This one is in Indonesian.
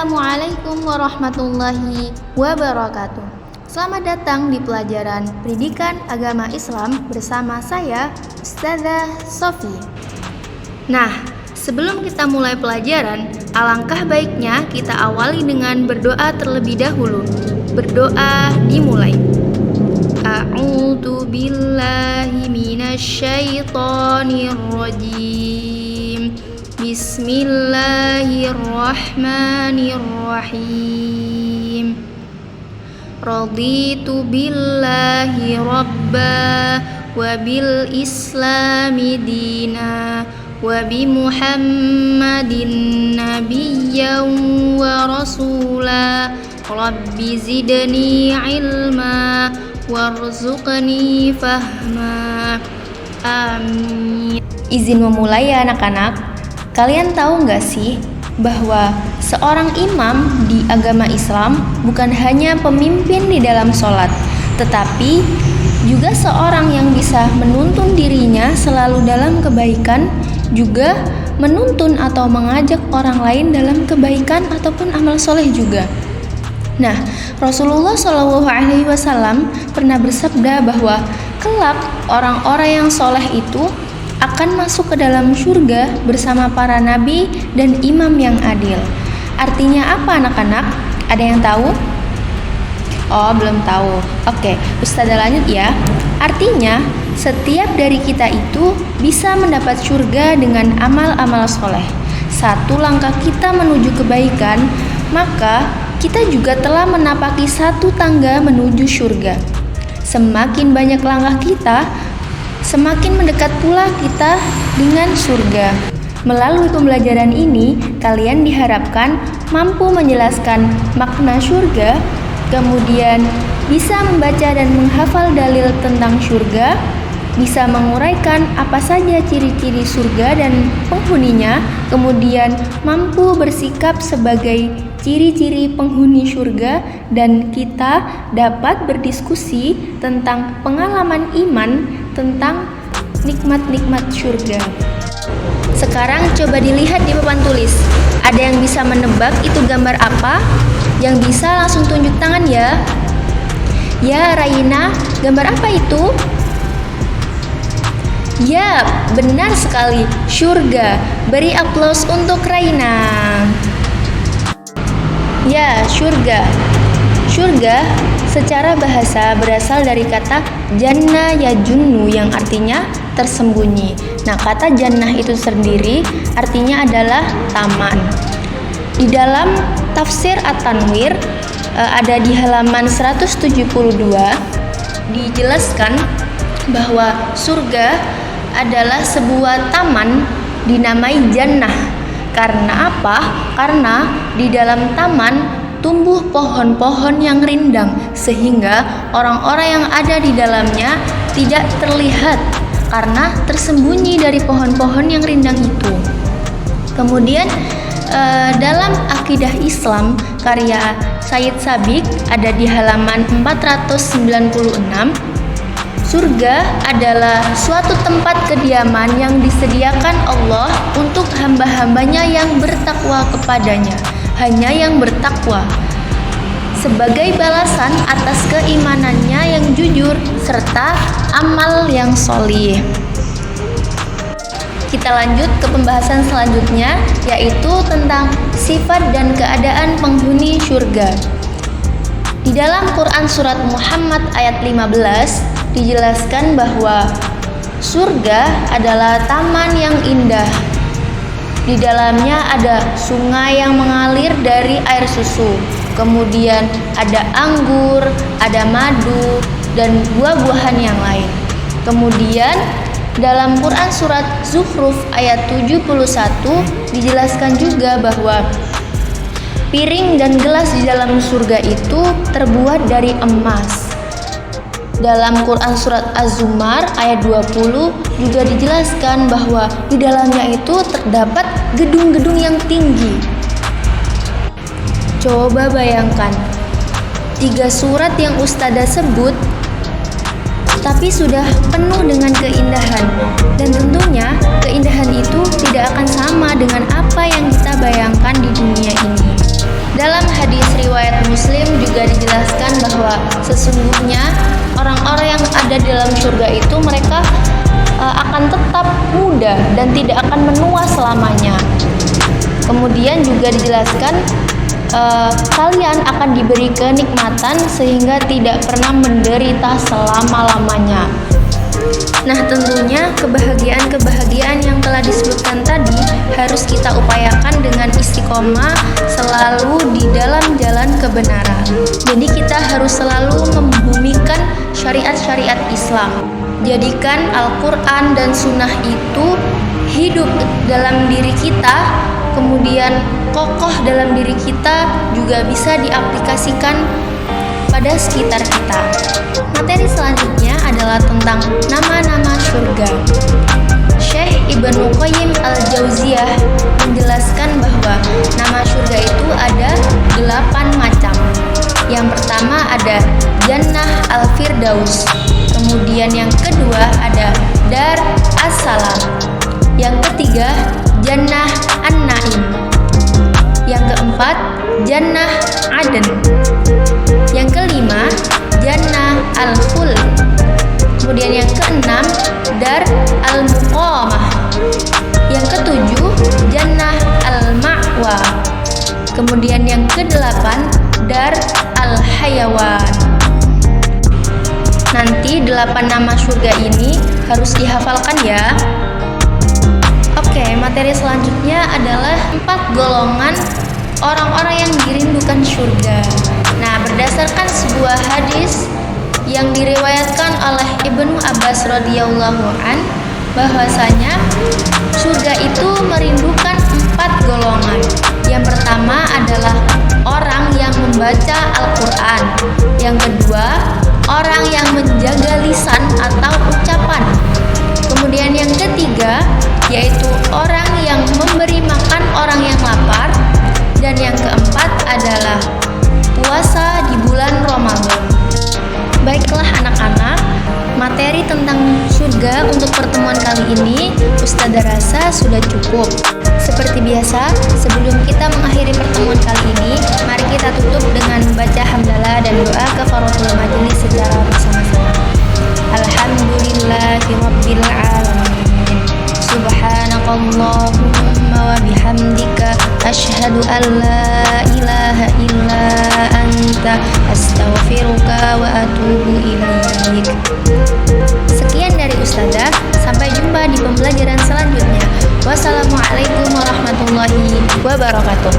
Assalamualaikum warahmatullahi wabarakatuh. Selamat datang di pelajaran Pendidikan Agama Islam bersama saya, Ustazah Sofi. Nah, sebelum kita mulai pelajaran, alangkah baiknya kita awali dengan berdoa terlebih dahulu. Berdoa dimulai. A'udzu billahi minasyaitonir rajim. Bismillahirrahmanirrahim. Raditu billahi rabba wa bil islami dina wa bi Muhammadin nabiyyan wa rasula. Rabbi zidni ilma warzuqni fahma. Amin. Izin memulai ya anak-anak. Kalian tahu nggak sih bahwa seorang imam di agama Islam bukan hanya pemimpin di dalam sholat, tetapi juga seorang yang bisa menuntun dirinya selalu dalam kebaikan, juga menuntun atau mengajak orang lain dalam kebaikan ataupun amal soleh juga. Nah, Rasulullah SAW pernah bersabda bahwa kelak orang-orang yang soleh itu akan masuk ke dalam surga bersama para nabi dan imam yang adil. Artinya apa anak-anak? Ada yang tahu? Oh, belum tahu. Oke, Ustazah lanjut ya. Artinya, setiap dari kita itu bisa mendapat surga dengan amal-amal soleh. Satu langkah kita menuju kebaikan, maka kita juga telah menapaki satu tangga menuju surga. Semakin banyak langkah kita, semakin mendekat pula kita dengan surga. Melalui pembelajaran ini, kalian diharapkan mampu menjelaskan makna surga, kemudian bisa membaca dan menghafal dalil tentang surga, bisa menguraikan apa saja ciri-ciri surga dan penghuninya, kemudian mampu bersikap sebagai ciri-ciri penghuni surga, dan kita dapat berdiskusi tentang pengalaman iman tentang nikmat-nikmat surga. Sekarang coba dilihat di papan tulis. Ada yang bisa menebak itu gambar apa? Yang bisa langsung tunjuk tangan ya. Ya, Raina, gambar apa itu? Ya, benar sekali, surga. Beri aplaus untuk Raina. Ya, surga. Surga secara bahasa berasal dari kata jannah yajunnu yang artinya tersembunyi. Nah, kata jannah itu sendiri artinya adalah taman. Di dalam tafsir At-Tanwir ada di halaman 172 dijelaskan bahwa surga adalah sebuah taman dinamai jannah. Karena apa? Karena di dalam taman tumbuh pohon-pohon yang rindang sehingga orang-orang yang ada di dalamnya tidak terlihat karena tersembunyi dari pohon-pohon yang rindang itu. Kemudian dalam akidah Islam karya Sayyid Sabiq ada di halaman 496, surga adalah suatu tempat kediaman yang disediakan Allah untuk hamba-hambanya yang bertakwa kepadanya. Hanya yang bertakwa, sebagai balasan atas keimanannya yang jujur serta amal yang sholih. Kita lanjut ke pembahasan selanjutnya, yaitu tentang sifat dan keadaan penghuni surga. Di dalam Quran surat Muhammad ayat 15 dijelaskan bahwa surga adalah taman yang indah. Di dalamnya ada sungai yang mengalir dari air susu, kemudian ada anggur, ada madu, dan buah-buahan yang lain. Kemudian dalam Quran surat Zukhruf ayat 71 dijelaskan juga bahwa piring dan gelas di dalam surga itu terbuat dari emas. Dalam Quran surat Az-Zumar ayat 20 juga dijelaskan bahwa di dalamnya itu terdapat gedung-gedung yang tinggi. Coba bayangkan, 3 surat yang Ustazah sebut tapi sudah penuh dengan keindahan, dan tentunya keindahan itu tidak akan sama dengan apa yang kita bayangkan di dunia ini. Dalam hadis riwayat Muslim juga dijelaskan bahwa sesungguhnya orang-orang yang ada di dalam surga itu mereka akan tetap muda dan tidak akan menua selamanya. Kemudian juga dijelaskan kalian akan diberi kenikmatan sehingga tidak pernah menderita selama-lamanya. Nah, tentunya kebahagiaan-kebahagiaan yang telah disebutkan tadi harus kita upayakan dengan istiqomah selalu di dalam jalan kebenaran. Jadi kita harus selalu membumikan syariat-syariat Islam. Jadikan Al-Quran dan Sunnah itu hidup dalam diri kita, kemudian kokoh dalam diri kita, juga bisa diaplikasikan pada sekitar kita. Materi selanjutnya adalah tentang nama-nama surga. Syekh Ibnu Qayyim Al-Jauziyah menjelaskan bahwa nama surga itu ada 8 macam. Yang pertama ada Jannah Al-Firdaus. Kemudian yang kedua ada Dar As-Salam. Yang ketiga Jannah An-Naim. Yang keempat Jannah Aden. Yang kelima Jannah Al-Khuld. Kemudian yang keenam Dar Al-Muqamah. Yang ketujuh Jannah Al-Ma'wa. Kemudian yang kedelapan Dar Al-Hayawan. Nanti 8 nama surga ini harus dihafalkan ya. Oke, materi selanjutnya adalah 4 golongan orang-orang yang dirindukan surga. Nah, berdasarkan sebuah hadis yang diriwayatkan oleh Ibnu Abbas radhiyallahu an, bahwasanya surga itu merindukan 4 golongan. Yang pertama adalah orang yang membaca Al-Quran. Yang kedua, orang yang menjaga lisan atau ucapan. Kemudian yang ketiga yaitu orang yang memberi makan orang yang lapar. Dan yang keempat adalah puasa di bulan Ramadan. Baiklah anak-anak, materi tentang surga untuk pertemuan kali ini Ustazah rasa sudah cukup. Seperti biasa, sebelum kita mengakhiri pertemuan kali ini, mari kita tutup dengan membaca hamdalah dan doa kafaratul majelis secara bersama-sama. Alhamdulillahirabbil alamin. Subhanakallahumma wa bihamdika asyhadu an la ilaha illa anta astaghfiruka wa atubu ilaik. Sekian dari Ustazah, sampai jumpa di pembelajaran selanjutnya. Wassalamualaikum warahmatullahi wabarakatuh.